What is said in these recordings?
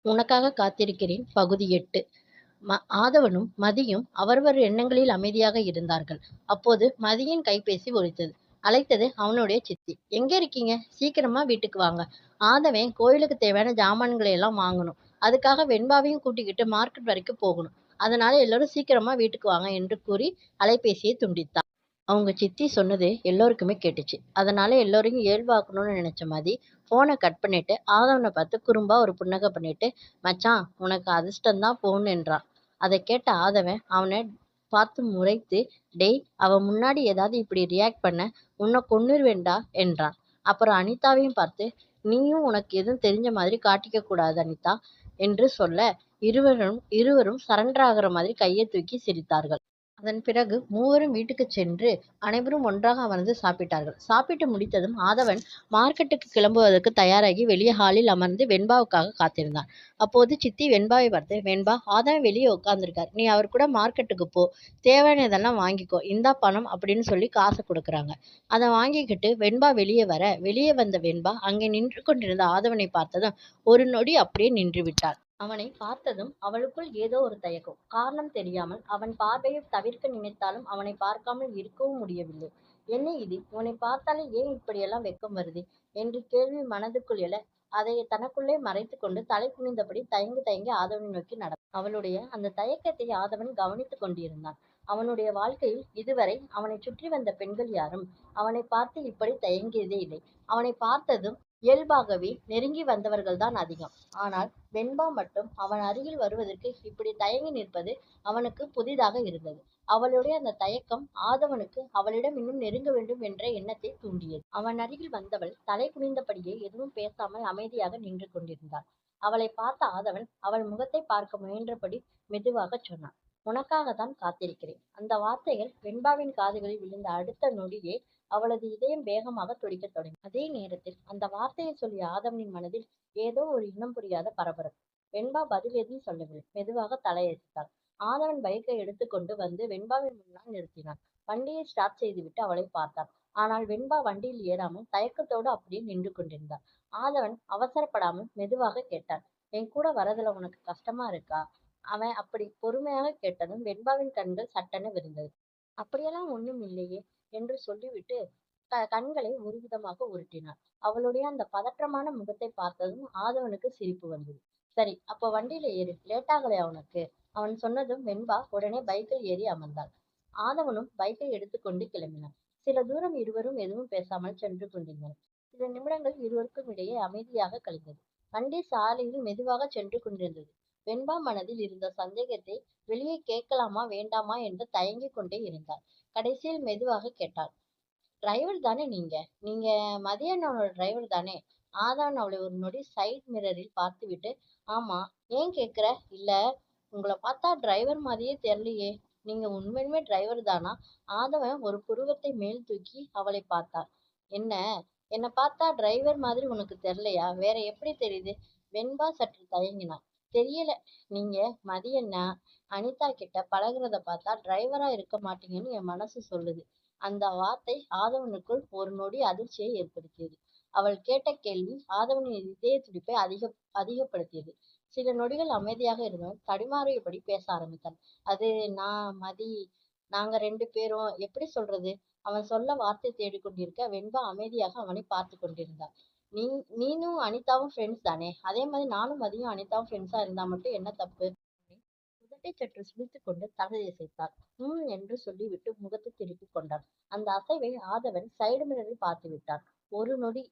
உனக்காக காத்திருக்கிறேன் பகுதி 8. ஆதவனும் மதியும் அவரவர் எண்ணங்களில் அமைதியாக இருந்தார்கள். அப்போது மதியின் கைபேசி ஒலித்தது. அழைத்தது அவனுடைய சித்தி. எங்க இருக்கீங்க? சீக்கிரமா வீட்டுக்கு வாங்க. ஆதவன் கோயிலுக்கு தேவையான ஜாமான்களை எல்லாம் வாங்கணும். அதுக்காக வெண்பாவையும் கூட்டிக்கிட்டு மார்க்கெட் வரைக்கும் போகணும். அதனால எல்லாரும் சீக்கிரமா வீட்டுக்கு வாங்க என்று கூறி அலைபேசியை துண்டித்தான். அவங்க சித்தி சொன்னது எல்லோருக்குமே கேட்டுச்சு. அதனால எல்லோரையும் இயல்பாக்கணும்னு நினைச்ச மதி ஃபோனை கட் பண்ணிட்டு ஆதவனை பார்த்து குறும்பா ஒரு புன்னகை பண்ணிட்டு, மச்சான் உனக்கு அதிர்ஷ்டம்தான் போன்னு என்றான். அதை கேட்ட ஆதவன் அவனை பார்த்து முறைத்து, டேய் அவன் முன்னாடி ஏதாவது இப்படி ரியாக்ட் பண்ண உன்னை கொன்னுருவேண்டா என்றான். அப்புறம் அனிதாவையும் பார்த்து, நீயும் உனக்கு எதுவும் தெரிஞ்ச மாதிரி காட்டிக்க கூடாது அனிதா என்று சொல்ல, இருவரும் இருவரும் சரண்டர் ஆகிற மாதிரி கையை தூக்கி சிரித்தார்கள். அதன் பிறகு மூவரும் வீட்டுக்குச் சென்று அனைவரும் ஒன்றாக அமர்ந்து சாப்பிட்டார்கள். சாப்பிட்டு முடித்ததும் ஆதவன் மார்க்கெட்டுக்கு கிளம்புவதற்கு தயாராகி வெளியே ஹாலில் அமர்ந்து வெண்பாவுக்காக காத்திருந்தான். அப்போது சித்தி வெண்பாவை பார்த்து, வெண்பா ஆதவன் வெளியே உட்கார்ந்துருக்கார், நீ அவர் கூட மார்க்கெட்டுக்கு போ, தேவையானதெல்லாம் வாங்கிக்கோ, இந்தா பணம் அப்படின்னு சொல்லி காசை கொடுக்குறாங்க. அதை வாங்கிக்கிட்டு வெண்பா வெளியே வந்த வெண்பா அங்கே நின்று கொண்டிருந்த ஆதவனை பார்த்ததும் ஒரு நொடி அப்படியே நின்று விட்டாள். அவனை பார்த்ததும் அவளுக்குள் ஏதோ ஒரு தயக்கம். காரணம் தெரியாமல் அவன் பார்வையை தவிர்க்க நினைத்தாலும் அவனை பார்க்காமல் இருக்கவும் முடியவில்லை. என்ன இது? இவனை பார்த்தாலே ஏன் இப்படியெல்லாம் வெட்கம் வருது என்று கேள்வி மனதுக்குள் எழ, அதை தனக்குள்ளே மறைத்து கொண்டு தலை குனிந்தபடி தயங்கி தயங்கி ஆதவனை நோக்கி நடந்தான். அவளுடைய அந்த தயக்கத்தை ஆதவன் கவனித்துக் கொண்டிருந்தான். அவனுடைய வாழ்க்கையில் இதுவரை அவனை சுற்றி வந்த பெண்கள் யாரும் அவனை பார்த்து இப்படி தயங்கியதே இல்லை. அவனை பார்த்ததும் இயல்பாகவே நெருங்கி வந்தவர்கள்தான் அதிகம். ஆனால் வெண்பா மட்டும் அவன் அருகில் வருவதற்கு இப்படி தயங்கி நிற்பது அவனுக்கு புதிதாக இருந்தது. அவளுடைய அந்த தயக்கம் ஆதவனுக்கு அவளிடம் இன்னும் நெருங்க வேண்டும் என்ற எண்ணத்தை தூண்டியது. அவன் அருகில் வந்தவள் தலை குனிந்தபடியே எதுவும் பேசாமல் அமைதியாக நின்று கொண்டிருந்தாள். அவளை பார்த்த ஆதவன் அவள் முகத்தை பார்க்க முயன்றபடி மெதுவாக சொன்னான், உனக்காகத்தான் காத்திருக்கிறேன். அந்த வார்த்தைகள் வெண்பாவின் காதுகளில் விழுந்த அடுத்த நொடியே அவளது இதயம் வேகமாக துடிக்கத் தொடங்கியது. அதே நேரத்தில் அந்த வார்த்தையை சொல்லிய ஆதவனின் மனதில் ஏதோ ஒரு இனம் புரியாத பரபரப்பு. வெண்பா பதில் எதுவும் சொல்லவில்லை. மெதுவாக தலையசைத்தாள். ஆதவன் பைக்கை எடுத்துக்கொண்டு வந்து வெண்பாவின் முன்னால் நிறுத்தினான். வண்டியை ஸ்டார்ட் செய்துவிட்டு அவளை பார்த்தான். ஆனால் வெண்பா வண்டியில் ஏறாமல் தயக்கத்தோடு அப்படியே நின்று கொண்டிருந்தாள். ஆதவன் அவசரப்படாமல் மெதுவாக கேட்டான், என் கூட வரதுல உனக்கு கஷ்டமா இருக்கா? அவன் அப்படி பொறுமையாக கேட்டதும் வெண்பாவின் கண்கள் சட்டென விரிந்தது. அப்படியெல்லாம் ஒண்ணும் இல்லையே என்று சொல்லிவிட்டு கண்களை ஒருவிதமாக உருட்டினாள். அவளுடைய அந்த பதற்றமான முகத்தை பார்த்ததும் ஆதவனுக்கு சிரிப்பு வந்தது. சரி, அப்ப வண்டியில ஏறு, லேட் ஆகலையா உனக்கு? அவன் சொன்னதும் வெண்பா உடனே பைக்கில் ஏறி அமர்ந்தாள். ஆதவனும் பைக்கை எடுத்துக்கொண்டு கிளம்பினான். சில தூரம் இருவரும் எதுவும் பேசாமல் சென்று கொண்டிருந்தனர். சில நிமிடங்கள் இருவருக்கும் இடையே அமைதியாக கழிந்தது. வண்டி சாலையில் மெதுவாக சென்று கொண்டிருந்தது. வெண்பா மனதில் இருந்த சந்தேகத்தை வெளியே கேட்கலாமா வேண்டாமா என்று தயங்கிக் கொண்டே இருந்தாள். கடைசியில் மெதுவாக கேட்டாள், டிரைவர் தானே நீங்க? நீங்க மதியானோட டிரைவர் தானே? ஆதான் அவளை ஒரு நொடி சைட் மிரரில் பார்த்துவிட்டு, ஆமா, ஏன் கேக்குற? இல்ல, உங்களை பார்த்தா டிரைவர் மாதிரியே தெரியலையே. நீங்க உண்மையுமே டிரைவர் தானா? ஆதவன் ஒரு புருவத்தை மேல் தூக்கி அவளை பார்த்தான். என்ன, என்னை பார்த்தா டிரைவர் மாதிரி உனக்கு தெரியலையா? வேற எப்படி தெரியுது? வெண்பா சற்று தயங்கினாள். தெரியல, நீங்க மதியண்ணா அனிதா கிட்ட பழகுறத பார்த்தா டிரைவரா இருக்க மாட்டீங்கன்னு என் மனசு சொல்லுது. அந்த வார்த்தை ஆதவனுக்குள் ஒரு நொடி அதிர்ச்சியை ஏற்படுத்தியது. அவள் கேட்ட கேள்வி ஆதவனின் இதய துடிப்பை அதிகப்படுத்தியது. சில நொடிகள் அமைதியாக இருந்தவன் தடுமாறியபடி பேச ஆரம்பித்தான். அது நான் மதி, நாங்க 2 பேரும் எப்படி சொல்றது? அவன் சொல்ல வார்த்தை தேடிக்கொண்டிருக்க வெண்பா அமைதியாக அவனை பார்த்து கொண்டிருந்தாள். நீ நீனும் அனிதாவும் ஃப்ரெண்ட்ஸ் தானே? அதே மாதிரி நானும் மதியும் அனிதாவும் ஃப்ரெண்ட்ஸா இருந்தா மட்டும் என்ன தப்பு? உதட்டை சற்று சுழித்துக் கொண்டு தலையசைத்தாள். என்று சொல்லிவிட்டு முகத்தை திருப்பிக் கொண்டான். அந்த அசைவை ஆதவன் சைடு மிரரில் பார்த்து விட்டான். ஒரு நொடி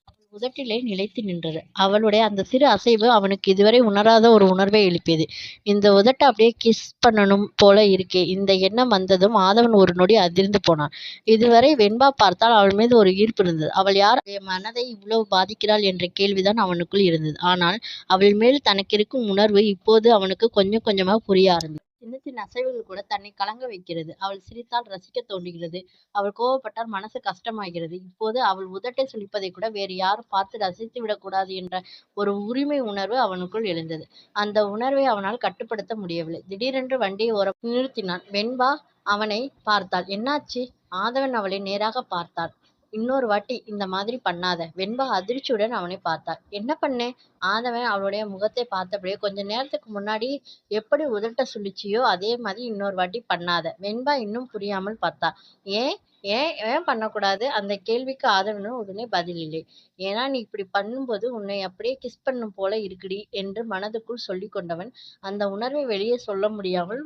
அவள் உதட்டிலே நிலைத்து நின்றது. அவளுடைய அந்த சிறு அசைவு அவனுக்கு இதுவரை உணராத ஒரு உணர்வை எழுப்பியது. இந்த உதட்டை அப்படியே கிஸ் பண்ணணும் போல இருக்கே. இந்த எண்ணம் வந்ததும் ஆதவன் ஒரு நொடி அதிர்ந்து போனான். இதுவரை வெண்பா பார்த்தால் அவள் மீது ஒரு ஈர்ப்பு இருந்தது. அவள் யார் அவளுடைய மனதை இவ்வளவு பாதிக்கிறாள் என்ற கேள்விதான் அவனுக்குள் இருந்தது. ஆனால் அவள் மேல் தனக்கிருக்கும் உணர்வு இப்போது அவனுக்கு கொஞ்சம் கொஞ்சமாக புரிய ஆரம்பித்தது. சின்ன சின்ன அசைவுகள் கூட தன்னை கலங்க வைக்கிறது. அவள் சிரித்தால் ரசிக்க தோன்றுகிறது. அவள் கோபப்பட்டால் மனசு கஷ்டமாகிறது. இப்போது அவள் உதட்டை சுளிப்பதை கூட வேறு யாரும் பார்த்து ரசித்து விடக்கூடாது என்ற ஒரு உரிமை உணர்வு அவனுக்குள் எழுந்தது. அந்த உணர்வை அவனால் கட்டுப்படுத்த முடியவில்லை. திடீரென்று வண்டியை ஓரம் நிறுத்தினான். வெண்பா அவனை பார்த்தாள். என்னாச்சு? ஆதவன் அவளை நேராக பார்த்தான். இன்னொரு வாட்டி இந்த மாதிரி பண்ணாத. வெண்பா அதிர்ச்சியுடன் அவனை பார்த்தாள். என்ன பண்ணேன்? ஆதவன் அவளுடைய முகத்தை பார்த்தபடியே, கொஞ்ச நேரத்துக்கு முன்னாடி எப்படி உதட்ட சுளிச்சியோ அதே மாதிரி இன்னொரு வாட்டி பண்ணாத. வெண்பா இன்னும் புரியாமல் பார்த்தாள். ஏன்? ஏன் ஏன் பண்ணக்கூடாது? அந்த கேள்விக்கு ஆதவனும் உடனே பதில் இல்லை. ஏன்னா நீ இப்படி பண்ணும்போது உன்னை அப்படியே கிஸ் பண்ணும் போல இருக்குடி என்று மனதுக்குள் சொல்லிக் கொண்டவன், அந்த உணர்வை வெளியே சொல்ல முடியாமல்,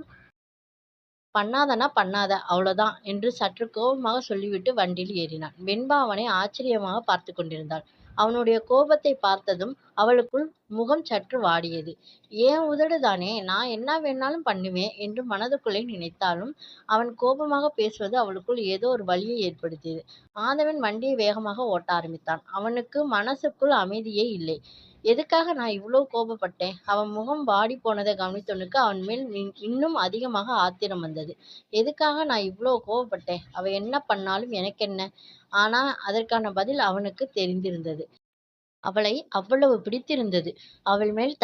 பண்ணாதன்னா பண்ணாத அவ்வளவுதான் என்று சற்று கோபமாக சொல்லிவிட்டு வண்டியில் ஏறினான். வெண்பா அவனை ஆச்சரியமாக பார்த்து கொண்டிருந்தாள். அவனுடைய கோபத்தை பார்த்ததும் அவளுக்குள் முகம் சற்று வாடியது. ஏன் உதடுதானே, நான் என்ன வேணாலும் பண்ணுவேன் என்று மனதுக்குள்ளே நினைத்தாலும் அவன் கோபமாக பேசுவது அவளுக்குள் ஏதோ ஒரு வலியை ஏற்படுத்தியது. ஆதவன் வண்டியை வேகமாக ஓட்ட ஆரம்பித்தான். அவனுக்கு மனசுக்குள் அமைதியே இல்லை. எதுக்காக நான் இவ்வளவு கோபப்பட்டேன்? அவன் முகம் வாடி போனதை கவனித்தவனுக்கு அவன் மேல் இன்னும் அதிகமாக ஆத்திரம் வந்தது. எதுக்காக நான் இவ்வளவு கோபப்பட்டேன்? அவ என்ன பண்ணாலும் எனக்கென்ன? ஆனா அதற்கான பதில் அவனுக்கு தெரிந்திருந்தது. அவளை அவ்வளவு பிடித்திருந்தது. அவள் மேல்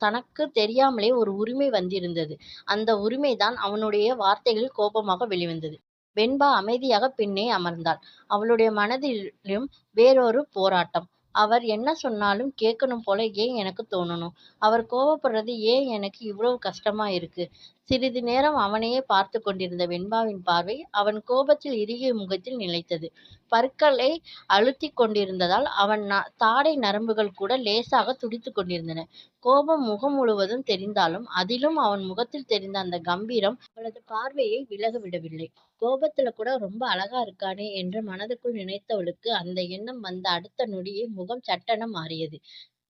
தனக்கு தெரியாமலே ஒரு உரிமை வந்திருந்தது. அந்த உரிமைதான் அவனுடைய வார்த்தைகளில் கோபமாக வெளிவந்தது. வெண்பா அமைதியாக பின்னே அமர்ந்தாள். அவளுடைய மனதிலும் வேறொரு போராட்டம். அவர் என்ன சொன்னாலும் கேட்கணும் போல ஏன் எனக்கு தோணணும்? அவர் கோபப்படுறது ஏன் எனக்கு இவ்வளவு கஷ்டமா இருக்கு? சிறிது நேரம் அவனையே பார்த்து கொண்டிருந்த வெண்பாவின் பார்வை அவன் கோபத்தில் இறுகிய முகத்தில் நிலைத்தது. பற்களை அழுத்திக் கொண்டிருந்ததால் அவன் தாடை நரம்புகள் கூட லேசாக துடித்துக் கொண்டிருந்தன. கோபம் முகம் முழுவதும் தெரிந்தாலும் அதிலும் அவன் முகத்தில் தெரிந்த அந்த கம்பீரம் அவளது பார்வையை விலக விடவில்லை. கோபத்துல கூட ரொம்ப அழகா இருக்கானே என்று மனதுக்குள் நினைத்தவளுக்கு அந்த எண்ணம் வந்த அடுத்த நொடியே முகம் சட்டென மாறியது.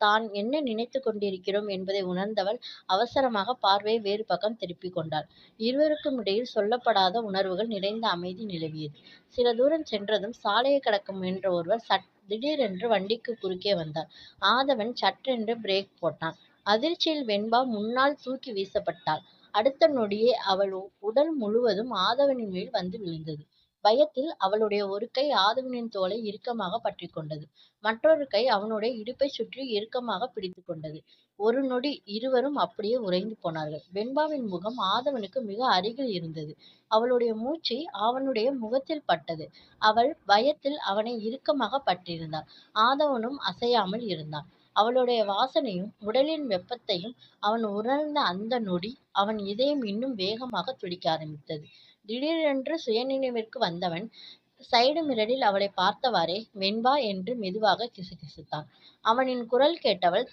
தான் என்ன நினைத்துக் கொண்டிருக்கிறோம் என்பதை உணர்ந்தவள் அவசரமாக பார்வையை வேறு பக்கம் திருப்பிக் கொண்டாள். இருவருக்கும் இடையில் சொல்லப்படாத உணர்வுகள் நிறைந்த அமைதி நிலவியது. சில தூரம் சென்றதும் சாலையை கடக்க முயன்ற ஒருவர் திடீரென்று வண்டிக்கு குறுக்கே வந்தார். ஆதவன் சட்டென்று பிரேக் போட்டான். அதிர்ச்சியில் வெண்பா முன்னால் தூக்கி வீசப்பட்டாள். அடுத்த நொடியே அவள் உடல் முழுவதும் ஆதவனின் மேல் வந்து விழுந்தது. பயத்தில் அவளுடைய ஒரு கை ஆதவனின் தோளை இறுக்கமாக பற்றி கொண்டது. மற்றொரு கை அவனுடைய இடுப்பை சுற்றி இறுக்கமாக பிடித்து கொண்டது. ஒரு நொடி இருவரும் அப்படியே உறைந்து போனார்கள். வெண்பாவின் முகம் ஆதவனுக்கு மிக அருகில் இருந்தது. அவளுடைய மூச்சு அவனுடைய முகத்தில் பட்டது. அவள் பயத்தில் அவனை இறுக்கமாக பற்றியிருந்தாள். ஆதவனும் அசையாமல் இருந்தான். அவளுடைய வாசனையும் உடலின் வெப்பத்தையும் அவன் உணர்ந்த அந்த நொடி அவன் இதயம் இன்னும் வேகமாக துடிக்க ஆரம்பித்தது. திடீரென்று சுயநினைவிற்கு வந்தவன் சைடு மிரரில் அவளை பார்த்தவாறே வெண்பா என்று மெதுவாக கிசுகிசுத்தான். அவனின் குரல் கேட்டவள்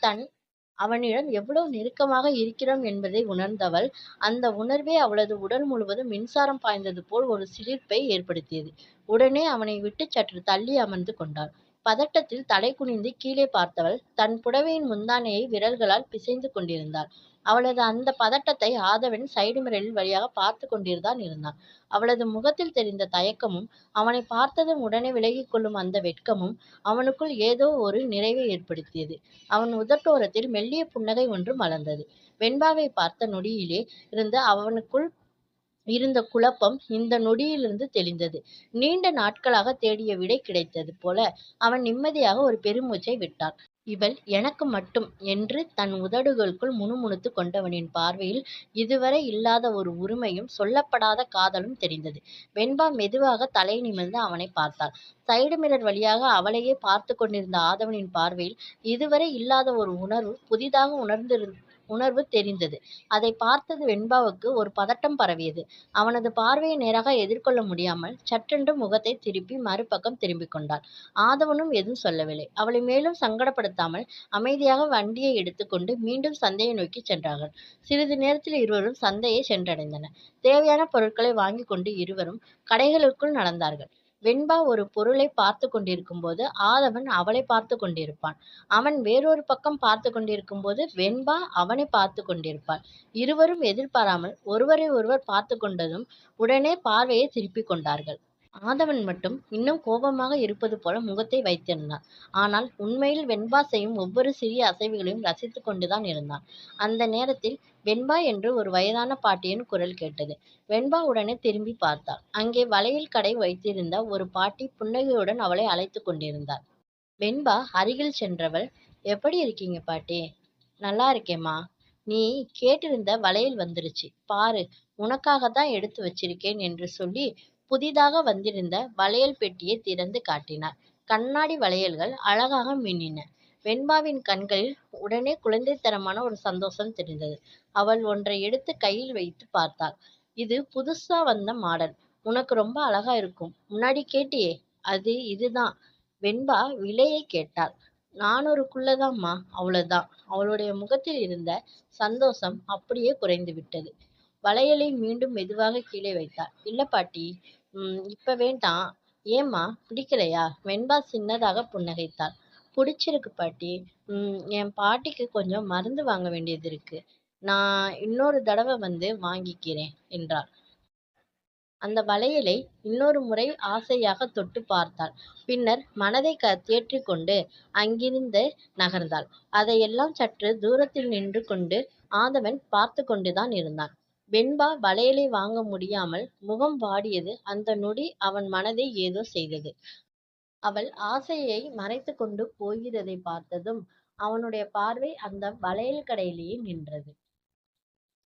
அவனிடம் எவ்வளவு நெருக்கமாக இருக்கிறோம் என்பதை உணர்ந்தவள். அந்த உணர்வே அவளது உடல் முழுவதும் மின்சாரம் பாய்ந்தது போல் ஒரு சிலிர்ப்பை ஏற்படுத்தியது. உடனே அவனை விட்டு சற்று தள்ளி அமர்ந்து கொண்டாள். பதட்டத்தில் தலை குனிந்து கீழே பார்த்தவள் தன் புடவையின் முந்தானையை விரல்களால் பிசைந்து கொண்டிருந்தாள். அவளது அந்த பதட்டத்தை ஆதவன் சைடு மிரரில் வழியாக பார்த்து கொண்டிருந்தான் இருந்தான். அவளது முகத்தில் தெரிந்த தயக்கமும் அவனை பார்த்ததும் உடனே விலகிக் கொள்ளும் அந்த வெட்கமும் அவனுக்குள் ஏதோ ஒரு நிறைவை ஏற்படுத்தியது. அவன் உதட்டோரத்தில் மெல்லிய புன்னகை ஒன்று மலர்ந்தது. வெண்பாவை பார்த்த நொடியிலே இருந்து அவனுக்குள் இருந்த குழப்பம் இந்த நொடியிலிருந்து தெளிந்தது. நீண்ட நாட்களாக தேடிய விடை கிடைத்தது போல அவன் நிம்மதியாக ஒரு பெருமூச்சை விட்டான். இவள் எனக்கு மட்டும் என்று தன் உதடுகளுக்குள் முணுமுணுத்து கொண்டவனின் பார்வையில் இதுவரை இல்லாத ஒரு உரிமையும் சொல்லப்படாத காதலும் தெரிந்தது. வெண்பா மெதுவாக தலை நிமிர்ந்து அவனை பார்த்தாள். சைடு மிரர் வழியாக அவளையே பார்த்து கொண்டிருந்த ஆதவனின் பார்வையில் இதுவரை இல்லாத ஒரு புதிதாக உணர்வு தெரிந்தது. அதை பார்த்தது வெண்பாவுக்கு ஒரு பதட்டம் பரவியது. அவனது பார்வையை நேராக எதிர்கொள்ள முடியாமல் சற்றென்று முகத்தை திருப்பி மறுபக்கம் திரும்பிக் கொண்டாள். ஆதவனும் எதுவும் சொல்லவில்லை. அவளை மேலும் சங்கடப்படுத்தாமல் அமைதியாக வண்டியை எடுத்துக்கொண்டு மீண்டும் சந்தையை நோக்கி சென்றார்கள். சிறிது நேரத்தில் இருவரும் சந்தையை சென்றடைந்தனர். தேவையான பொருட்களை வாங்கிக் கொண்டு இருவரும் கடைகளுக்குள் நடந்தார்கள். வெண்பா ஒரு பொருளை பார்த்து கொண்டிருக்கும்போது ஆதவன் அவளை பார்த்து கொண்டிருப்பான். அவன் வேறொரு பக்கம் பார்த்து கொண்டிருக்கும்போது வெண்பா அவனை பார்த்து கொண்டிருப்பாள். இருவரும் எதிர்பாராமல் ஒருவரை ஒருவர் பார்த்து கொண்டதும் உடனே பார்வையை திருப்பிக் கொண்டார்கள். ஆதவன் மட்டும் இன்னும் கோபமாக இருப்பது போல முகத்தை வைத்திருந்தான். ஆனால் உண்மையில் வெண்பா செய்யும் ஒவ்வொரு சிறிய அசைவுகளையும் ரசித்துக் கொண்டுதான் இருந்தான். அந்த நேரத்தில் வெண்பா என்று ஒரு வயதான பாட்டியின் குரல் கேட்டது. வெண்பா உடனே திரும்பி பார்த்தாள். அங்கே வளையல் கடை வைத்திருந்த ஒரு பாட்டி புன்னகையுடன் அவளை அழைத்து கொண்டிருந்தார். வெண்பா அருகில் சென்றவள், எப்படி இருக்கீங்க பாட்டி? நல்லா இருக்கேம்மா. நீ கேட்டிருந்த வளையல் வந்துருச்சு பாரு, உனக்காகத்தான் எடுத்து வச்சிருக்கேன் என்று சொல்லி புதிதாக வந்திருந்த வளையல் பெட்டியை திறந்து காட்டினார். கண்ணாடி வளையல்கள் அழகாக மின்னின. வெண்பாவின் கண்களில் உடனே குழந்தைத்தனமான ஒரு சந்தோஷம் தெரிந்தது. அவள் ஒன்றை எடுத்து கையில் வைத்து பார்த்தாள். இது புதுசா வந்த மாடல். உனக்கு ரொம்ப அழகா இருக்கும். முன்னாடி கேட்டியே, அது இதுதான். வெண்பா விலையை கேட்டாள். 400க்குள்ளதாம்மா, அவ்வளவுதான். அவளுடைய முகத்தில் இருந்த சந்தோஷம் அப்படியே குறைந்து விட்டது. வளையலை மீண்டும் மெதுவாக கீழே வைத்தாள். இல்ல பாட்டி, இப்ப வேண்டாம். ஏம்மா, பிடிக்கலையா? வெண்பா சின்னதாக புன்னகைத்தாள். பிடிச்சிருக்கு பாட்டி. என் பாட்டிக்கு கொஞ்சம் மருந்து வாங்க வேண்டியது இருக்கு. நான் இன்னொரு தடவை வந்து வாங்கிக்கிறேன் என்றாள். அந்த வளையலை இன்னொரு முறை ஆசையாக தொட்டு பார்த்தாள். பின்னர் மனதை தேற்றிக்கொண்டு அங்கிருந்து நகர்ந்தாள். அதையெல்லாம் சற்று தூரத்தில் நின்று கொண்டு ஆதவன் பார்த்து கொண்டுதான் இருந்தான். வெண்பா வளையலை வாங்க முடியாமல் முகம் வாடியது. அந்த நொடி அவன் மனதை ஏதோ செய்தது. அவள் ஆசையை மறைத்து கொண்டு போகிறதை பார்த்ததும் அவனுடைய பார்வை அந்த வளையல் கடையிலேயே நின்றது.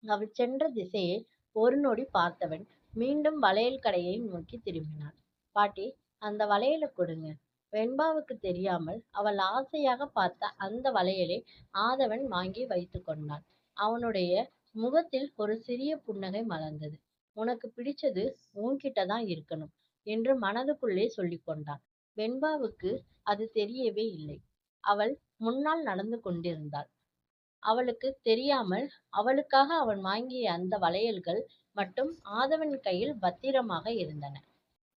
அவள் சென்ற திசையை ஒரு நொடி பார்த்தவன் மீண்டும் வளையல் கடையை நோக்கி திரும்பினான். பாட்டி, அந்த வளையலை கொடுங்க. வெண்பாவுக்கு தெரியாமல் அவள் ஆசையாக பார்த்த அந்த வளையலை ஆதவன் வாங்கி வைத்து கொண்டான். அவனுடைய முகத்தில் ஒரு சிறிய புன்னகை மலர்ந்தது. உனக்கு பிடிச்சது உன்கிட்ட தான் இருக்கணும் என்று மனதுக்குள்ளே சொல்லிக் கொண்டான். வெண்பாவுக்கு அது தெரியவே இல்லை. அவள் முன்னால் நடந்து கொண்டிருந்தாள். அவளுக்கு தெரியாமல் அவளுக்காக அவன் வாங்கிய அந்த வளையல்கள் மட்டும் ஆதவன் கையில் பத்திரமாக இருந்தன.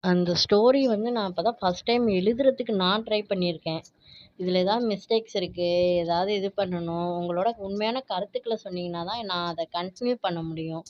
அந்த ஸ்டோரி வந்து நான் இப்பதான் ஃபர்ஸ்ட் டைம் எழுதுறதுக்கு நான் ட்ரை பண்ணியிருக்கேன். இதுல ஏதாவது மிஸ்டேக்ஸ் இருக்கு, ஏதாவது இது பண்ணணும். உங்களோட உண்மையான கருத்துக்கள சொன்னீங்கன்னா தான் நான் அத கன்டின்யூ பண்ண முடியும்.